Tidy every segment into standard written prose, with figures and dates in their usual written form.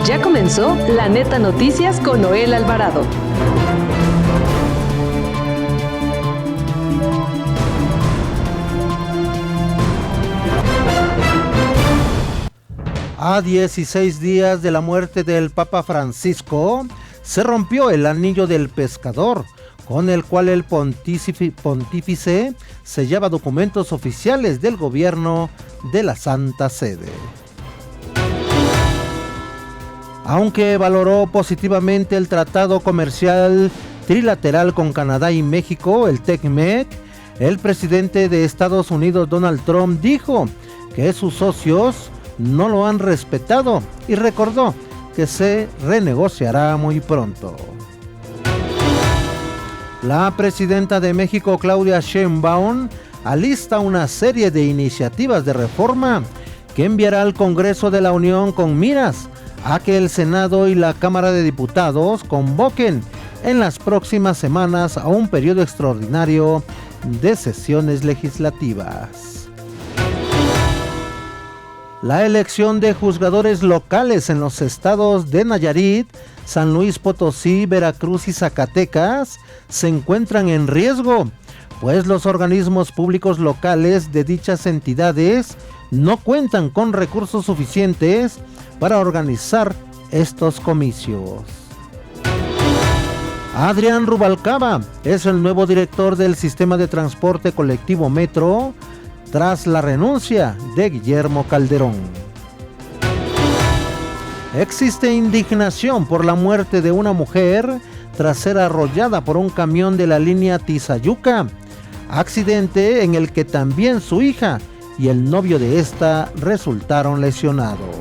Ya comenzó La Neta Noticias con Noel Alvarado. A 16 días de la muerte del Papa Francisco, se rompió el anillo del pescador, con el cual el pontífice sellaba documentos oficiales del gobierno de la Santa Sede. Aunque valoró positivamente el tratado comercial trilateral con Canadá y México, el TECMEC, el presidente de Estados Unidos, Donald Trump, dijo que sus socios no lo han respetado y recordó que se renegociará muy pronto. La presidenta de México, Claudia Sheinbaum, alista una serie de iniciativas de reforma que enviará al Congreso de la Unión con miras a que el Senado y la Cámara de Diputados convoquen en las próximas semanas a un periodo extraordinario de sesiones legislativas. La elección de juzgadores locales en los estados de Nayarit, San Luis Potosí, Veracruz y Zacatecas se encuentran en riesgo, pues los organismos públicos locales de dichas entidades no cuentan con recursos suficientes para organizar estos comicios. Adrián Rubalcaba es el nuevo director del sistema de transporte colectivo Metro, tras la renuncia de Guillermo Calderón. Existe indignación por la muerte de una mujer tras ser arrollada por un camión de la línea Tizayuca, accidente en el que también su hija y el novio de esta resultaron lesionados.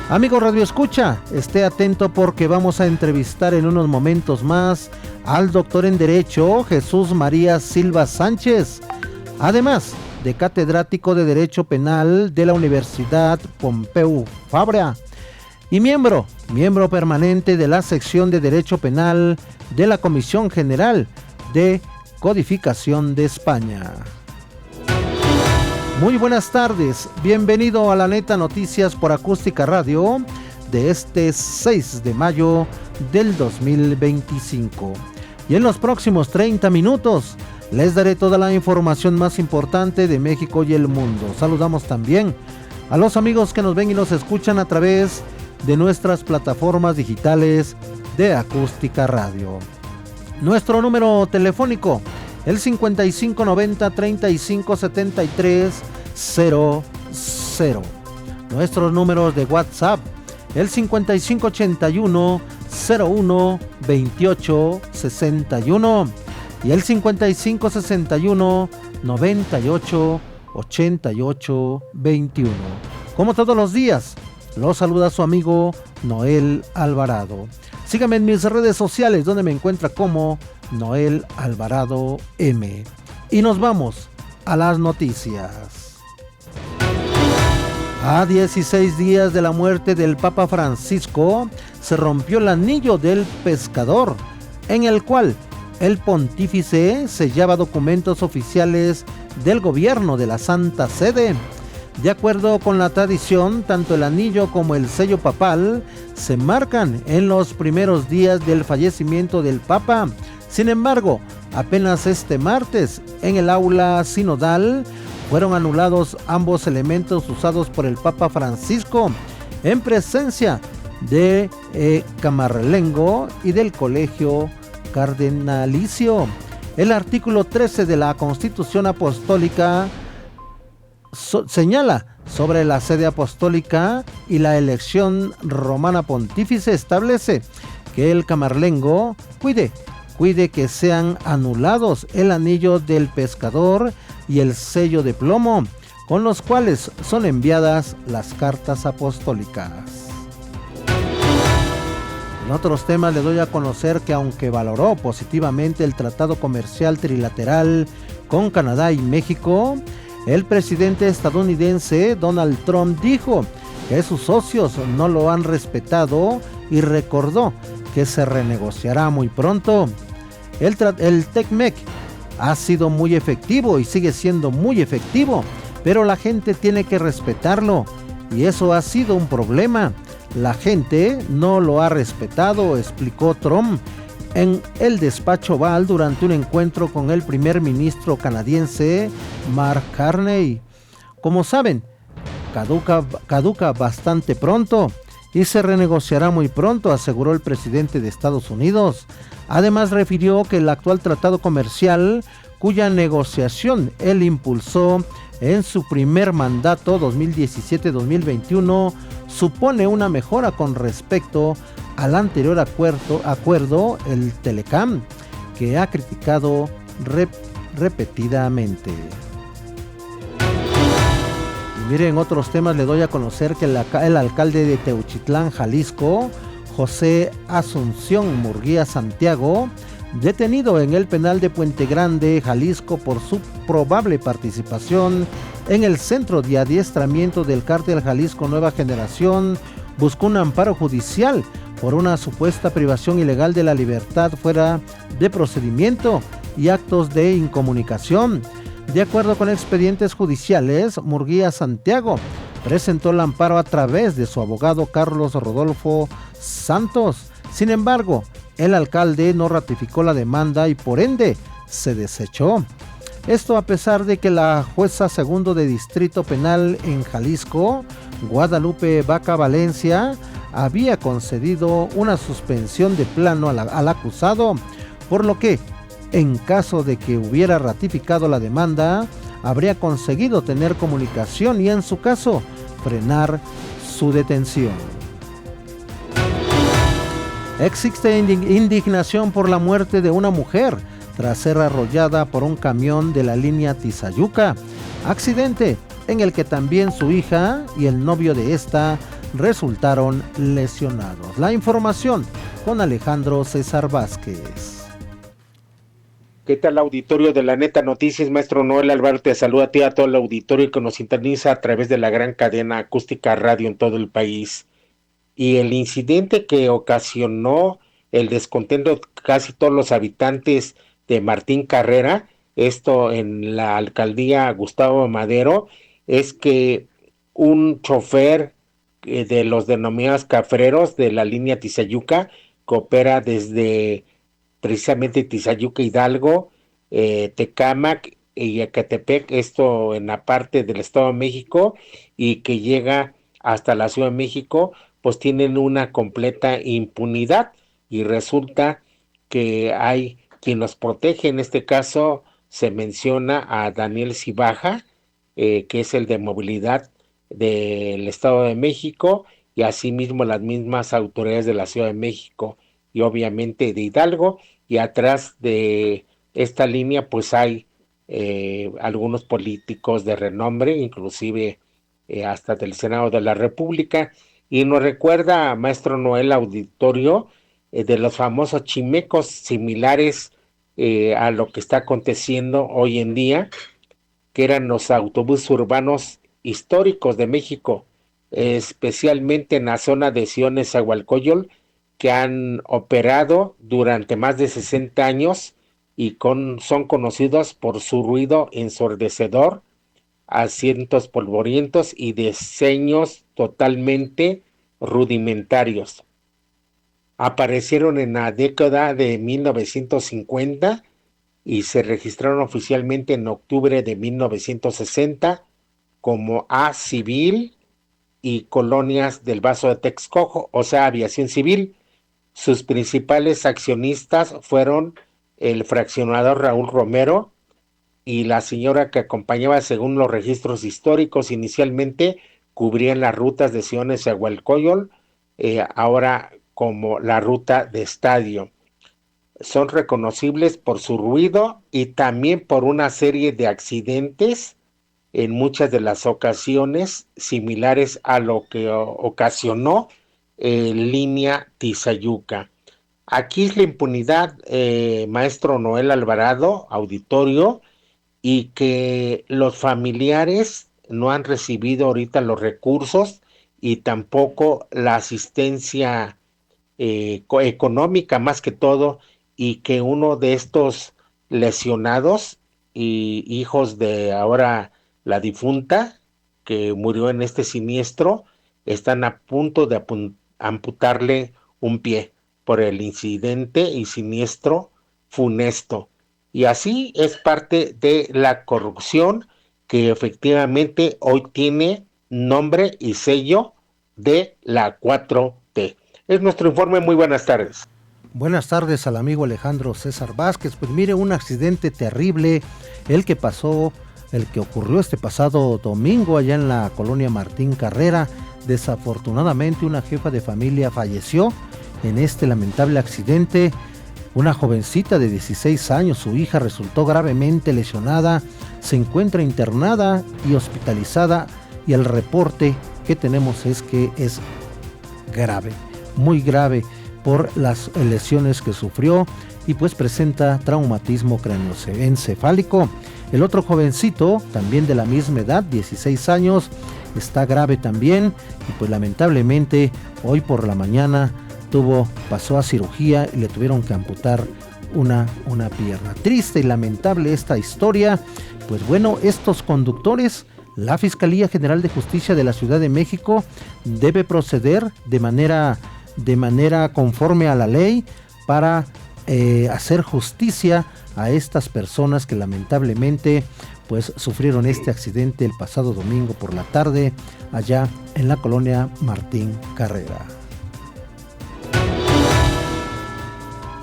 Amigo Radio Escucha, esté atento porque vamos a entrevistar en unos momentos más al doctor en Derecho Jesús María Silva Sánchez, además de catedrático de Derecho Penal de la Universidad Pompeu Fabra y miembro permanente de la sección de Derecho Penal de la Comisión General de Codificación de España. Muy buenas tardes, bienvenido a La Neta Noticias por Acústica Radio de este 6 de mayo del 2025. Y en los próximos 30 minutos les daré toda la información más importante de México y el mundo. Saludamos también a los amigos que nos ven y nos escuchan a través de nuestras plataformas digitales de Acústica Radio. Nuestro número telefónico, el 5590-3573-00. Nuestros números de WhatsApp, el 5581-01-2861 y el 5561-98-88-21. Como todos los días, los saluda su amigo Noel Alvarado. Síganme en mis redes sociales donde me encuentra como Noel Alvarado M. Y nos vamos a las noticias. A 16 días de la muerte del Papa Francisco, se rompió el anillo del pescador, en el cual el pontífice sellaba documentos oficiales del gobierno de la Santa Sede. De acuerdo con la tradición, tanto el anillo como el sello papal se marcan en los primeros días del fallecimiento del Papa. Sin embargo, apenas este martes, en el aula sinodal, fueron anulados ambos elementos usados por el Papa Francisco en presencia de Camarlengo y del Colegio Cardenalicio. El artículo 13 de la Constitución Apostólica señala sobre la sede apostólica y la elección romana pontífice. Establece que el camarlengo cuide que sean anulados el anillo del pescador y el sello de plomo con los cuales son enviadas las cartas apostólicas. En otros temas le doy a conocer que aunque valoró positivamente el tratado comercial trilateral con Canadá y México, el presidente estadounidense Donald Trump dijo que sus socios no lo han respetado y recordó que se renegociará muy pronto. El TECMEC ha sido muy efectivo y sigue siendo muy efectivo, pero la gente tiene que respetarlo y eso ha sido un problema. La gente no lo ha respetado, explicó Trump en el despacho Oval durante un encuentro con el primer ministro canadiense Mark Carney. Como saben, caduca bastante pronto y se renegociará muy pronto, aseguró el presidente de Estados Unidos. Además refirió que el actual tratado comercial, cuya negociación él impulsó en su primer mandato 2017-2021, supone una mejora con respecto al anterior acuerdo, el Telecam, que ha criticado repetidamente. Y miren, otros temas, le doy a conocer que el alcalde de Teuchitlán, Jalisco, José Asunción Murguía Santiago, detenido en el penal de Puente Grande, Jalisco, por su probable participación en el centro de adiestramiento del cártel Jalisco Nueva Generación, buscó un amparo judicial por una supuesta privación ilegal de la libertad fuera de procedimiento y actos de incomunicación. De acuerdo con expedientes judiciales, Murguía Santiago presentó el amparo a través de su abogado Carlos Rodolfo Santos. Sin embargo, el alcalde no ratificó la demanda y por ende se desechó. Esto a pesar de que la jueza segundo de Distrito Penal en Jalisco, Guadalupe Vaca Valencia, había concedido una suspensión de plano al acusado, por lo que, en caso de que hubiera ratificado la demanda, habría conseguido tener comunicación y en su caso, frenar su detención. Existe indignación por la muerte de una mujer tras ser arrollada por un camión de la línea Tizayuca, accidente en el que también su hija y el novio de esta resultaron lesionados. La información con Alejandro César Vázquez. ¿Qué tal, auditorio de La Neta Noticias? Maestro Noel Alvarado te saluda a ti, a todo el auditorio que nos sintoniza a través de la gran cadena acústica radio en todo el país. Y el incidente que ocasionó el descontento de casi todos los habitantes de Martín Carrera, esto en la alcaldía Gustavo Madero, es que un chofer de los denominados cafreros de la línea Tizayuca, que opera desde precisamente Tizayuca, Hidalgo, Tecámac y Ecatepec, esto en la parte del Estado de México, y que llega hasta la Ciudad de México, pues tienen una completa impunidad y resulta que hay quien los protege. En este caso se menciona a Daniel Cibaja, que es el de movilidad del Estado de México, y asimismo las mismas autoridades de la Ciudad de México y obviamente de Hidalgo, y atrás de esta línea pues hay algunos políticos de renombre, inclusive hasta del Senado de la República, y nos recuerda, maestro Noel, auditorio, de los famosos chimecos similares a lo que está aconteciendo hoy en día, que eran los autobuses urbanos históricos de México, especialmente en la zona de Siones-Zahualcóyotl, que han operado durante más de 60 años y son conocidos por su ruido ensordecedor, asientos polvorientos y diseños totalmente rudimentarios. Aparecieron en la década de 1950 y se registraron oficialmente en octubre de 1960 como A Civil y Colonias del Vaso de Texcoco, o sea, aviación civil. Sus principales accionistas fueron el fraccionador Raúl Romero y la señora que acompañaba, según los registros históricos, inicialmente cubrían las rutas de Siones-Zahualcóyotl, ahora como la ruta de Estadio. Son reconocibles por su ruido y también por una serie de accidentes, en muchas de las ocasiones similares a lo que ocasionó línea Tizayuca. Aquí es la impunidad, maestro Noel Alvarado, auditorio, y que los familiares no han recibido ahorita los recursos y tampoco la asistencia económica más que todo, y que uno de estos lesionados y hijos de ahora la difunta, que murió en este siniestro, están a punto de amputarle un pie por el incidente y siniestro funesto. Y así es parte de la corrupción que efectivamente hoy tiene nombre y sello de la 4T. Es nuestro informe, muy buenas tardes. Buenas tardes al amigo Alejandro César Vázquez. Pues mire, un accidente terrible, el que ocurrió este pasado domingo allá en la colonia Martín Carrera. Desafortunadamente una jefa de familia falleció en este lamentable accidente. Una jovencita de 16 años, su hija, resultó gravemente lesionada, se encuentra internada y hospitalizada, y el reporte que tenemos es que es grave, muy grave, por las lesiones que sufrió, y pues presenta traumatismo craneoencefálico. El otro jovencito, también de la misma edad, 16 años, está grave también, y pues lamentablemente hoy por la mañana pasó a cirugía y le tuvieron que amputar una pierna. Triste y lamentable esta historia. Pues bueno, estos conductores, la Fiscalía General de Justicia de la Ciudad de México debe proceder de manera conforme a la ley para hacer justicia a estas personas que lamentablemente pues sufrieron este accidente el pasado domingo por la tarde allá en la colonia Martín Carrera.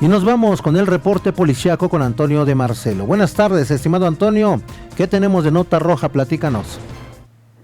Y nos vamos con el reporte policíaco con Antonio de Marcelo. Buenas tardes, estimado Antonio. ¿Qué tenemos de nota roja? Platícanos.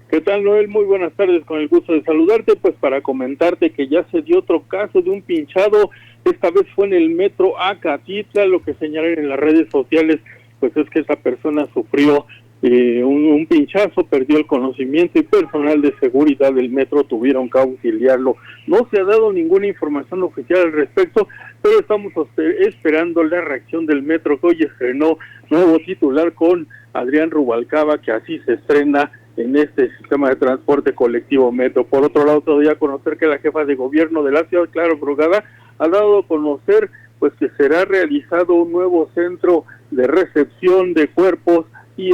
¿Qué tal, Noel? Muy buenas tardes, con el gusto de saludarte, pues para comentarte que ya se dio otro caso de un pinchado. Esta vez fue en el metro Acatitla. Lo que señalan en las redes sociales pues es que esa persona sufrió un pinchazo, perdió el conocimiento, y personal de seguridad del metro tuvieron que auxiliarlo. No se ha dado ninguna información oficial al respecto, pero estamos esperando la reacción del metro, que hoy estrenó nuevo titular con Adrián Rubalcaba, que así se estrena en este sistema de transporte colectivo metro. Por otro lado, todavía conocer que la jefa de gobierno de la ciudad, Clara Brugada, ha dado a conocer pues que será realizado un nuevo centro de recepción de cuerpos, y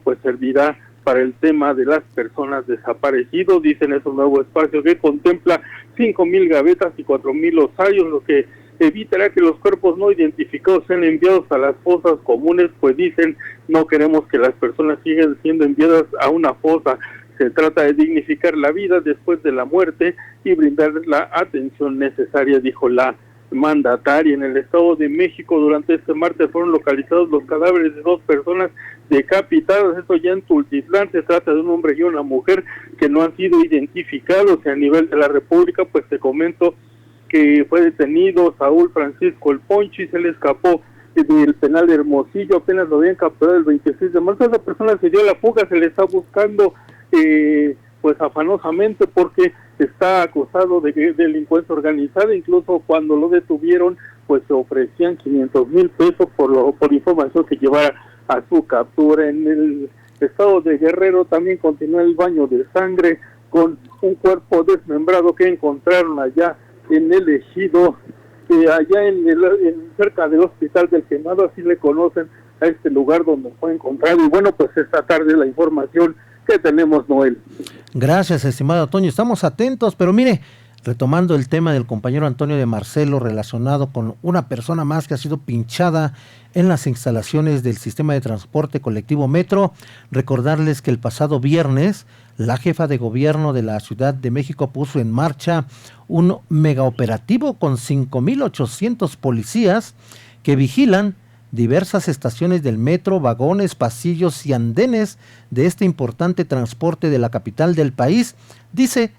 pues servirá para el tema de las personas desaparecidas. Dicen, es un nuevo espacio que contempla 5,000 gavetas y 4,000 osarios, lo que evitará que los cuerpos no identificados sean enviados a las fosas comunes, pues dicen, no queremos que las personas sigan siendo enviadas a una fosa. Se trata de dignificar la vida después de la muerte y brindar la atención necesaria, dijo la mandataria. En el Estado de México, durante este martes fueron localizados los cadáveres de 2 personas decapitadas, esto ya en Tultitlán. Se trata de un hombre y una mujer que no han sido identificados. Y a nivel de la República, pues te comento que fue detenido Saúl Francisco El Ponchi, se le escapó del penal de Hermosillo, apenas lo habían capturado el 26 de marzo. Esa persona se dio a la fuga, se le está buscando pues afanosamente, porque está acusado de delincuencia organizada. Incluso cuando lo detuvieron, pues se ofrecían 500,000 pesos por información que llevara a su captura. En el estado de Guerrero también continúa el baño de sangre con un cuerpo desmembrado que encontraron allá en el ejido, allá cerca del Hospital del Quemado, así le conocen a este lugar donde fue encontrado. Y pues esta tarde la información que tenemos, Noel. Gracias, estimado Antonio, estamos atentos, pero mire, retomando el tema del compañero Antonio de Marcelo relacionado con una persona más que ha sido pinchada en las instalaciones del sistema de transporte colectivo Metro, recordarles que el pasado viernes la jefa de gobierno de la Ciudad de México puso en marcha un megaoperativo con 5,800 policías que vigilan diversas estaciones del metro, vagones, pasillos y andenes de este importante transporte de la capital del país. Dice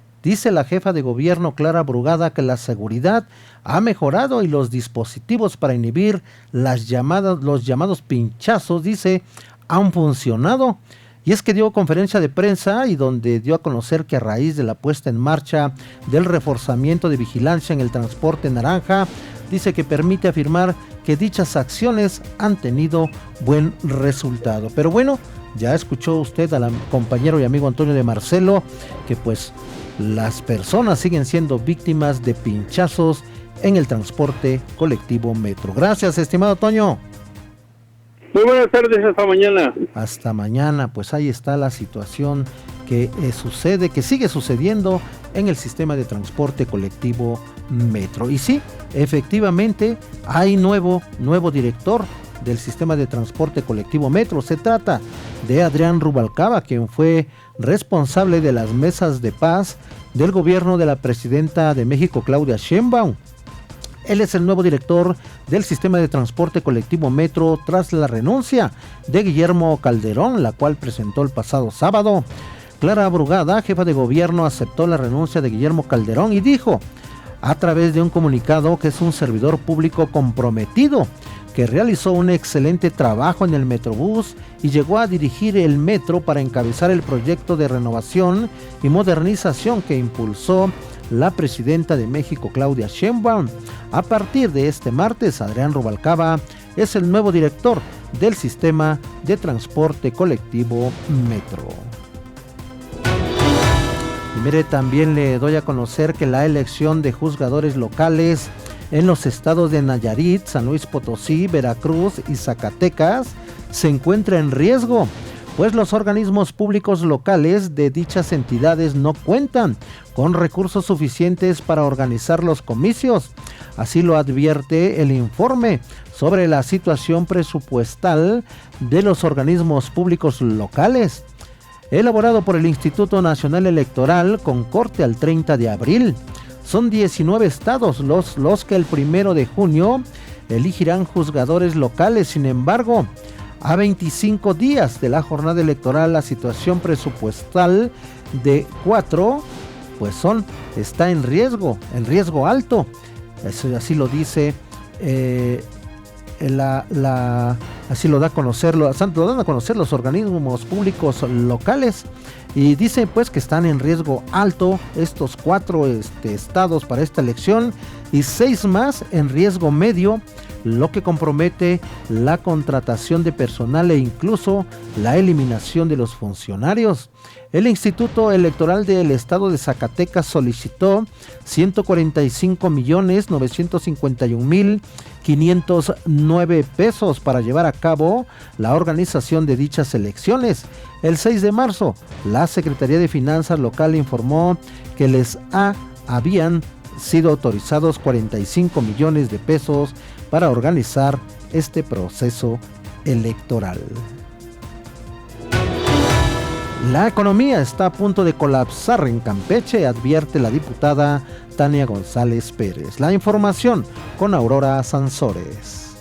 la jefa de gobierno Clara Brugada que la seguridad ha mejorado y los dispositivos para inhibir los llamados pinchazos, dice, han funcionado. Y es que dio conferencia de prensa y donde dio a conocer que a raíz de la puesta en marcha del reforzamiento de vigilancia en el transporte naranja, dice que permite afirmar que dichas acciones han tenido buen resultado. Pero bueno, ya escuchó usted al compañero y amigo Antonio de Marcelo que pues las personas siguen siendo víctimas de pinchazos en el transporte colectivo Metro. Gracias, estimado Toño. Muy buenas tardes, hasta mañana. Hasta mañana, pues ahí está la situación que sigue sucediendo en el sistema de transporte colectivo Metro. Y sí, efectivamente hay nuevo director del sistema de transporte colectivo Metro. Se trata de Adrián Rubalcaba, quien fue responsable de las mesas de paz del gobierno de la presidenta de México, Claudia Sheinbaum. Él es el nuevo director del sistema de transporte colectivo Metro tras la renuncia de Guillermo Calderón, la cual presentó el pasado sábado. Clara Brugada, jefa de gobierno, aceptó la renuncia de Guillermo Calderón y dijo a través de un comunicado que es un servidor público comprometido, que realizó un excelente trabajo en el Metrobús y llegó a dirigir el metro para encabezar el proyecto de renovación y modernización que impulsó la presidenta de México, Claudia Sheinbaum. A partir de este martes, Adrián Rubalcaba es el nuevo director del sistema de transporte colectivo Metro. Y mire, también le doy a conocer que la elección de juzgadores locales en los estados de Nayarit, San Luis Potosí, Veracruz y Zacatecas se encuentra en riesgo, pues los organismos públicos locales de dichas entidades no cuentan con recursos suficientes para organizar los comicios. Así lo advierte el informe sobre la situación presupuestal de los organismos públicos locales, elaborado por el Instituto Nacional Electoral con corte al 30 de abril. Son 19 estados los que el 1 de junio elegirán juzgadores locales. Sin embargo, a 25 días de la jornada electoral, la situación presupuestal de 4 está en riesgo alto. Así lo dice así lo dan a conocer los organismos públicos locales, y dice pues que están en riesgo alto estos 4 estados para esta elección y 6 más en riesgo medio, lo que compromete la contratación de personal e incluso la eliminación de los funcionarios. El Instituto Electoral del Estado de Zacatecas solicitó 145.951.509 pesos para llevar a cabo la organización de dichas elecciones. El 6 de marzo, la Secretaría de Finanzas local informó que les habían sido autorizados 45 millones de pesos para organizar este proceso electoral. La economía está a punto de colapsar en Campeche, advierte la diputada Tania González Pérez. La información con Aurora Sansores.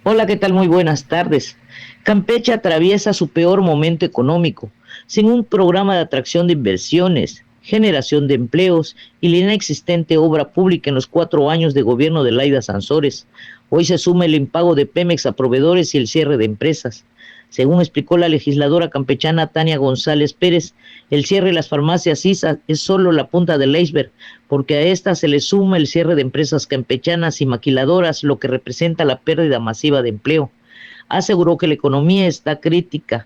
Hola, ¿qué tal? Muy buenas tardes. Campeche atraviesa su peor momento económico, sin un programa de atracción de inversiones, generación de empleos y la inexistente obra pública en los 4 años de gobierno de Laida Sansores. Hoy se suma el impago de Pemex a proveedores y el cierre de empresas. Según explicó la legisladora campechana Tania González Pérez, el cierre de las farmacias ISA es solo la punta del iceberg, porque a esta se le suma el cierre de empresas campechanas y maquiladoras, lo que representa la pérdida masiva de empleo. Aseguró que la economía está crítica.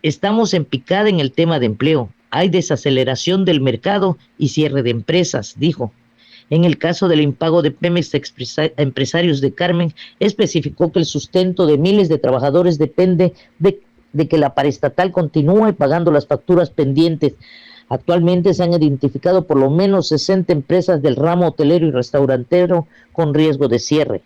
Estamos en picada en el tema de empleo. Hay desaceleración del mercado y cierre de empresas, dijo. En el caso del impago de Pemex a empresarios de Carmen, especificó que el sustento de miles de trabajadores depende de que la paraestatal continúe pagando las facturas pendientes. Actualmente se han identificado por lo menos 60 empresas del ramo hotelero y restaurantero con riesgo de cierre.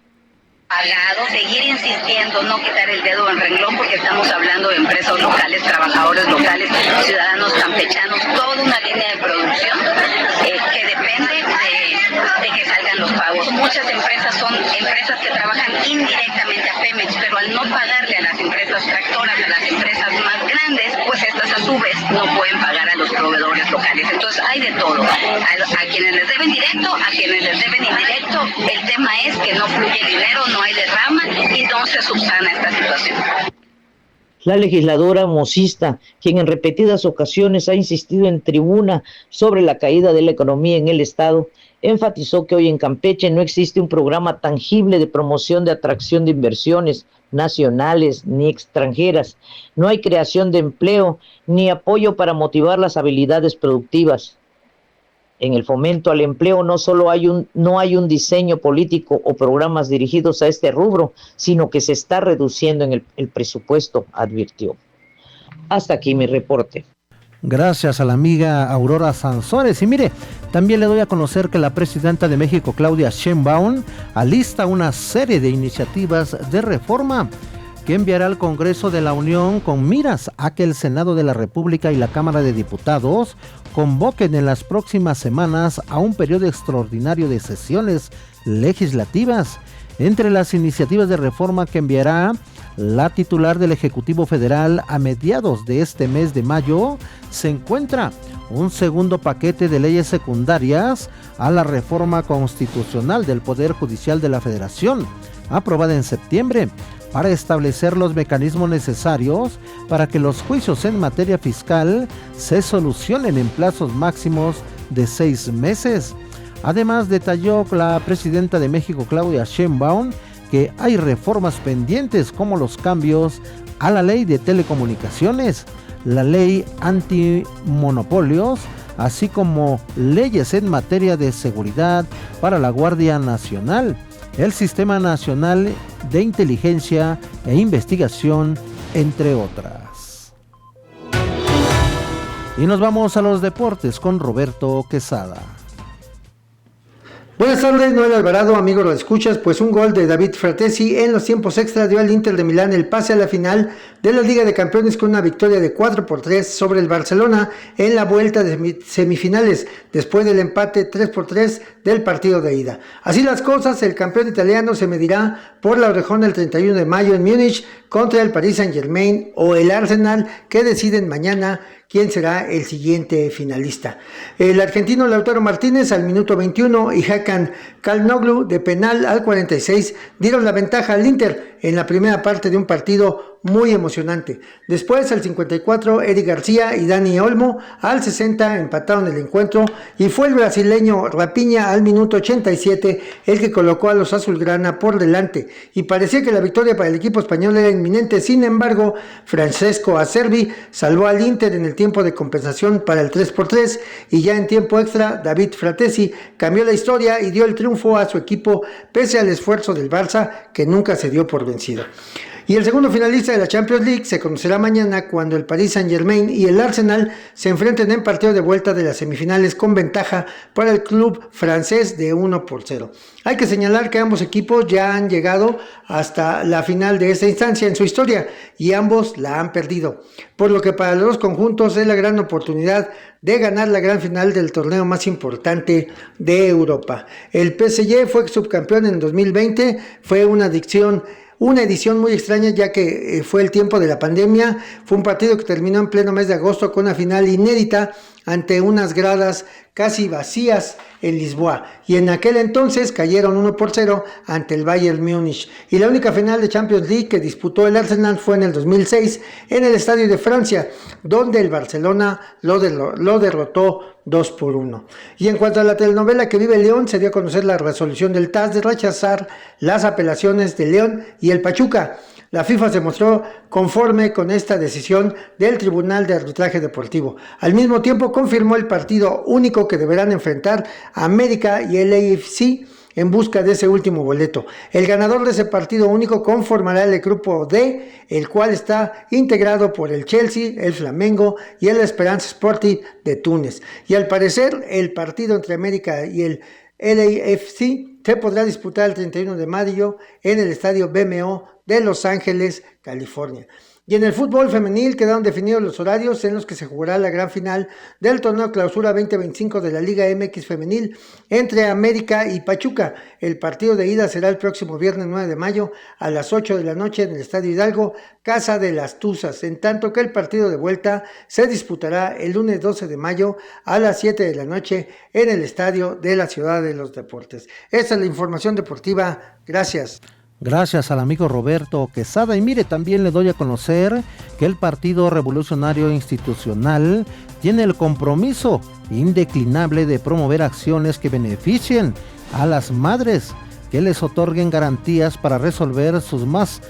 Seguir insistiendo, no quitar el dedo del renglón, porque estamos hablando de empresas locales, trabajadores locales, ciudadanos campechanos, toda una línea de producción que depende de que salgan los pagos. Muchas empresas son empresas que trabajan indirectamente a Pemex, pero al no pagarle a las empresas tractoras, a las empresas más grandes, pues estas a su vez no pueden pagar a los proveedores locales. Entonces hay de todo, a quienes les deben directo, a quienes les deben indirecto. El tema es que no fluye dinero, no hay derrama y no se subsana esta situación. La legisladora mocista, quien en repetidas ocasiones ha insistido en tribuna sobre la caída de la economía en el estado, enfatizó que hoy en Campeche no existe un programa tangible de promoción de atracción de inversiones nacionales ni extranjeras. No hay creación de empleo ni apoyo para motivar las habilidades productivas. En el fomento al empleo no hay un diseño político o programas dirigidos a este rubro, sino que se está reduciendo en el presupuesto, advirtió. Hasta aquí mi reporte. Gracias a la amiga Aurora Sansores. Y mire, también le doy a conocer que la presidenta de México, Claudia Sheinbaum, alista una serie de iniciativas de reforma que enviará al Congreso de la Unión con miras a que el Senado de la República y la Cámara de Diputados convoquen en las próximas semanas a un periodo extraordinario de sesiones legislativas. Entre las iniciativas de reforma que enviará la titular del Ejecutivo Federal a mediados de este mes de mayo se encuentra un segundo paquete de leyes secundarias a la reforma constitucional del Poder Judicial de la Federación, aprobada en septiembre, para establecer los mecanismos necesarios para que los juicios en materia fiscal se solucionen en plazos máximos de 6 meses. Además, detalló la presidenta de México, Claudia Sheinbaum, que hay reformas pendientes como los cambios a la ley de telecomunicaciones, la ley antimonopolios, así como leyes en materia de seguridad para la Guardia Nacional, el Sistema Nacional de Inteligencia e Investigación, entre otras. Y nos vamos a los deportes con Roberto Quesada. Buenas tardes, Noel Alvarado, amigo, lo escuchas. Pues un gol de David Fratesi en los tiempos extra dio al Inter de Milán el pase a la final de la Liga de Campeones con una victoria de 4-3 sobre el Barcelona en la vuelta de semifinales, después del empate 3-3 del partido de ida. Así las cosas, el campeón italiano se medirá por la orejona el 31 de mayo en Múnich contra el Paris Saint-Germain o el Arsenal, que deciden mañana quién será el siguiente finalista. El argentino Lautaro Martínez al minuto 21 y Hakan Calhanoglu de penal al 46 dieron la ventaja al Inter en la primera parte de un partido muy emocionante. Después, al 54, Eric García y Dani Olmo al 60 empataron el encuentro y fue el brasileño Rapiña al minuto 87 el que colocó a los azulgrana por delante y parecía que la victoria para el equipo español era inminente. Sin embargo, Francesco Acerbi salvó al Inter en el tiempo de compensación para el 3-3 y ya en tiempo extra David Fratesi cambió la historia y dio el triunfo a su equipo pese al esfuerzo del Barça, que nunca se dio por vencido. Y el segundo finalista de la Champions League se conocerá mañana cuando el Paris Saint-Germain y el Arsenal se enfrenten en partido de vuelta de las semifinales con ventaja para el club francés de 1-0. Hay que señalar que ambos equipos ya han llegado hasta la final de esta instancia en su historia y ambos la han perdido, por lo que para los dos conjuntos es la gran oportunidad de ganar la gran final del torneo más importante de Europa. El PSG fue subcampeón en 2020, fue una edición muy extraña ya que fue el tiempo de la pandemia. Fue un partido que terminó en pleno mes de agosto con una final inédita ante unas gradas casi vacías en Lisboa, y en aquel entonces cayeron 1-0 ante el Bayern Múnich. Y la única final de Champions League que disputó el Arsenal fue en el 2006 en el Estadio de Francia, donde el Barcelona lo derrotó 2-1. Y en cuanto a la telenovela que vive León, se dio a conocer la resolución del TAS de rechazar las apelaciones de León y el Pachuca. La FIFA se mostró conforme con esta decisión del Tribunal de Arbitraje Deportivo. Al mismo tiempo confirmó el partido único que deberán enfrentar América y el LAFC en busca de ese último boleto. El ganador de ese partido único conformará el grupo D, el cual está integrado por el Chelsea, el Flamengo y el Esperance Sporting de Túnez. Y al parecer el partido entre América y el LAFC se podrá disputar el 31 de mayo en el estadio BMO de Los Ángeles, California. Y en el fútbol femenil quedaron definidos los horarios en los que se jugará la gran final del torneo Clausura 2025 de la Liga MX Femenil entre América y Pachuca. El partido de ida será el próximo viernes 9 de mayo a las 8 de la noche en el Estadio Hidalgo, Casa de las Tuzas, en tanto que el partido de vuelta se disputará el lunes 12 de mayo a las 7 de la noche en el Estadio de la Ciudad de los Deportes. Esta es la información deportiva. Gracias. Gracias al amigo Roberto Quesada. Y mire, también le doy a conocer que el Partido Revolucionario Institucional tiene el compromiso indeclinable de promover acciones que beneficien a las madres, que les otorguen garantías para resolver sus más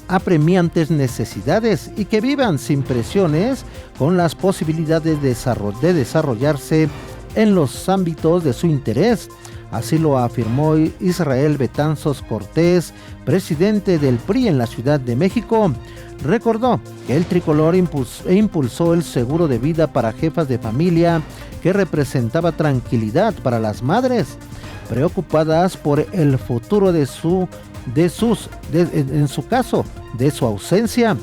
apremiantes necesidades y que vivan sin presiones, con las posibilidades de desarrollarse en los ámbitos de su interés. Así lo afirmó Israel Betanzos Cortés, presidente del PRI en la Ciudad de México, Recordó que el tricolor impulsó el seguro de vida para jefas de familia, que representaba tranquilidad para las madres preocupadas por el futuro en su caso, de su ausencia.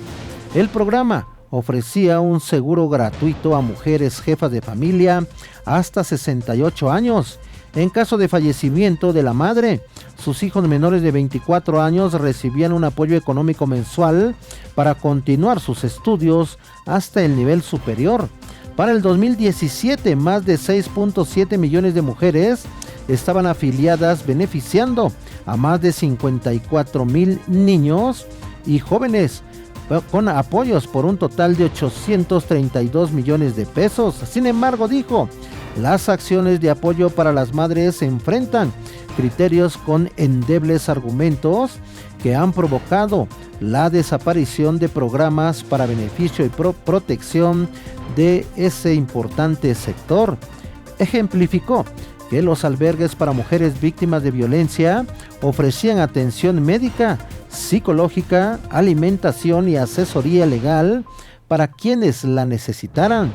El programa ofrecía un seguro gratuito a mujeres jefas de familia hasta 68 años. En caso de fallecimiento de la madre, sus hijos menores de 24 años recibían un apoyo económico mensual para continuar sus estudios hasta el nivel superior. Para el 2017, más de 6.7 millones de mujeres estaban afiliadas, beneficiando a más de 54,000 niños y jóvenes con apoyos por un total de 832 millones de pesos. Sin embargo, dijo, las acciones de apoyo para las madres se enfrentan criterios con endebles argumentos que han provocado la desaparición de programas para beneficio y protección de ese importante sector. Ejemplificó que los albergues para mujeres víctimas de violencia ofrecían atención médica, psicológica, alimentación y asesoría legal para quienes la necesitaran.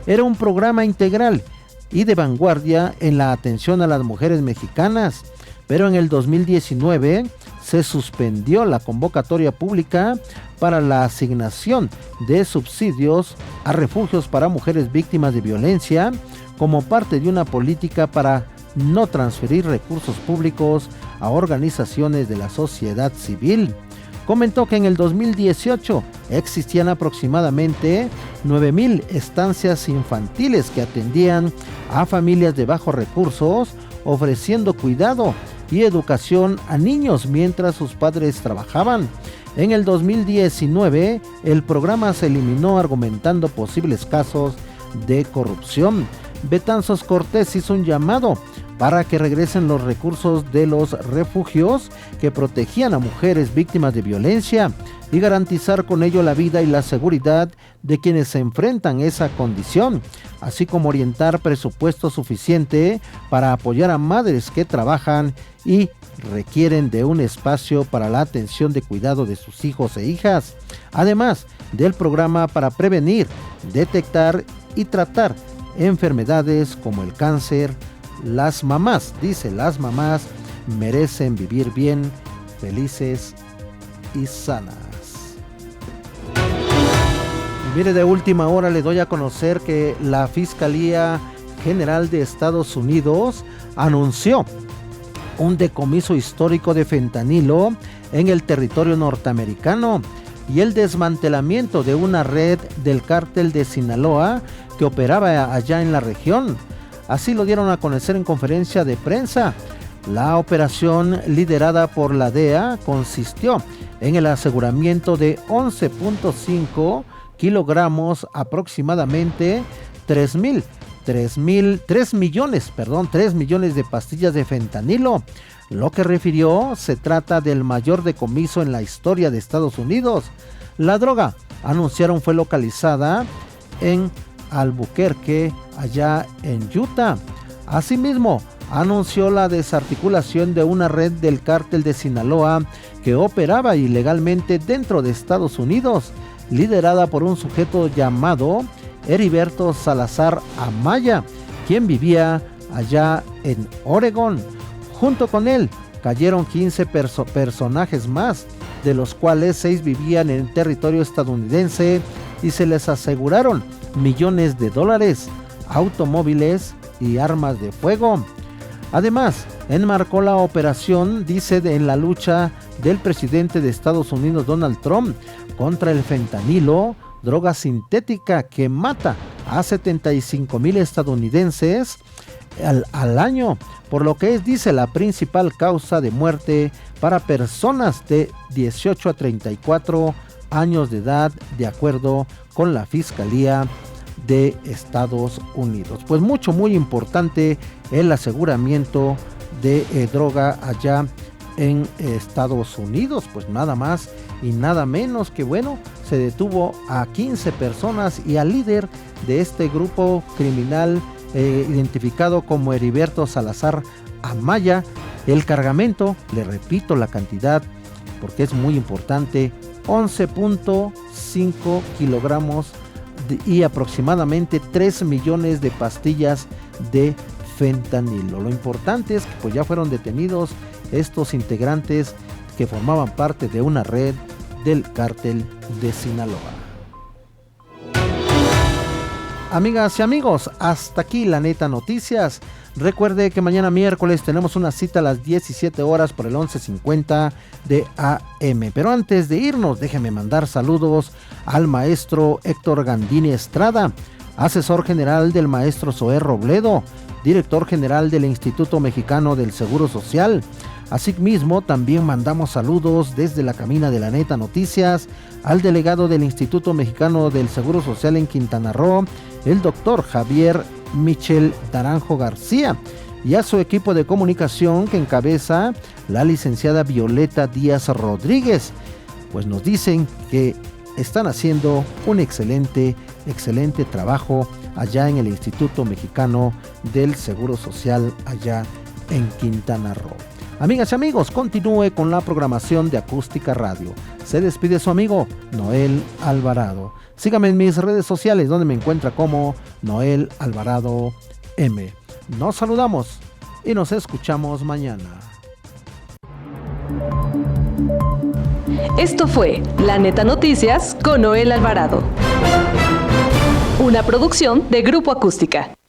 Era un programa integral y de vanguardia en la atención a las mujeres mexicanas, pero en el 2019 se suspendió la convocatoria pública para la asignación de subsidios a refugios para mujeres víctimas de violencia, como parte de una política para no transferir recursos públicos a organizaciones de la sociedad civil. Comentó que en el 2018 existían aproximadamente 9,000 estancias infantiles que atendían a familias de bajos recursos, ofreciendo cuidado y educación a niños mientras sus padres trabajaban. En el 2019, el programa se eliminó argumentando posibles casos de corrupción. Betanzos Cortés hizo un llamado para que regresen los recursos de los refugios que protegían a mujeres víctimas de violencia y garantizar con ello la vida y la seguridad de quienes se enfrentan a esa condición, así como orientar presupuesto suficiente para apoyar a madres que trabajan y requieren de un espacio para la atención de cuidado de sus hijos e hijas, además del programa para prevenir, detectar y tratar enfermedades como el cáncer. Las mamás, dice, las mamás merecen vivir bien, felices y sanas. Y mire, de última hora le doy a conocer que la Fiscalía General de Estados Unidos anunció un decomiso histórico de fentanilo en el territorio norteamericano y el desmantelamiento de una red del cártel de Sinaloa que operaba allá en la región. Así lo dieron a conocer en conferencia de prensa. La operación liderada por la DEA consistió en el aseguramiento de 11.5 kilogramos, aproximadamente 3 millones de pastillas de fentanilo. Lo que refirió, se trata del mayor decomiso en la historia de Estados Unidos. La droga, anunciaron, fue localizada en Albuquerque, allá en Utah. Asimismo, anunció la desarticulación de una red del cártel de Sinaloa que operaba ilegalmente dentro de Estados Unidos, liderada por un sujeto llamado Heriberto Salazar Amaya, quien vivía allá en Oregón. Junto con él cayeron 15 personajes más, de los cuales 6 vivían en territorio estadounidense y se les aseguraron millones de dólares, automóviles y armas de fuego. Además, enmarcó la operación, dice, en la lucha del presidente de Estados Unidos, Donald Trump, contra el fentanilo, droga sintética que mata a 75,000 estadounidenses al año, por lo que es, dice, la principal causa de muerte para personas de 18 a 34 años de edad, de acuerdo con la Fiscalía de Estados Unidos. Pues muy importante el aseguramiento de droga allá en Estados Unidos. Pues nada más y nada menos que, bueno, se detuvo a 15 personas y al líder de este grupo criminal identificado como Heriberto Salazar Amaya. El cargamento, le repito la cantidad porque es muy importante, 11.5 kilogramos y aproximadamente 3 millones de pastillas de fentanilo. Lo importante es que pues ya fueron detenidos estos integrantes que formaban parte de una red del cártel de Sinaloa. Amigas y amigos, hasta aquí la Neta Noticias. Recuerde que mañana miércoles tenemos una cita a las 17 horas por el 11:50 de AM. Pero antes de irnos, déjeme mandar saludos al maestro Héctor Gandini Estrada, asesor general del maestro Zoé Robledo, director general del Instituto Mexicano del Seguro Social. Asimismo, también mandamos saludos desde la cabina de la Neta Noticias al delegado del Instituto Mexicano del Seguro Social en Quintana Roo, el doctor Javier Michel Naranjo García, y a su equipo de comunicación que encabeza la licenciada Violeta Díaz Rodríguez. Pues nos dicen que están haciendo un excelente trabajo allá en el Instituto Mexicano del Seguro Social allá en Quintana Roo. Amigas y amigos, continúe con la programación de Acústica Radio. Se despide su amigo Noel Alvarado. Sígame en mis redes sociales donde me encuentra como Noel Alvarado M. Nos saludamos y nos escuchamos mañana. Esto fue La Neta Noticias con Noel Alvarado. Una producción de Grupo Acústica.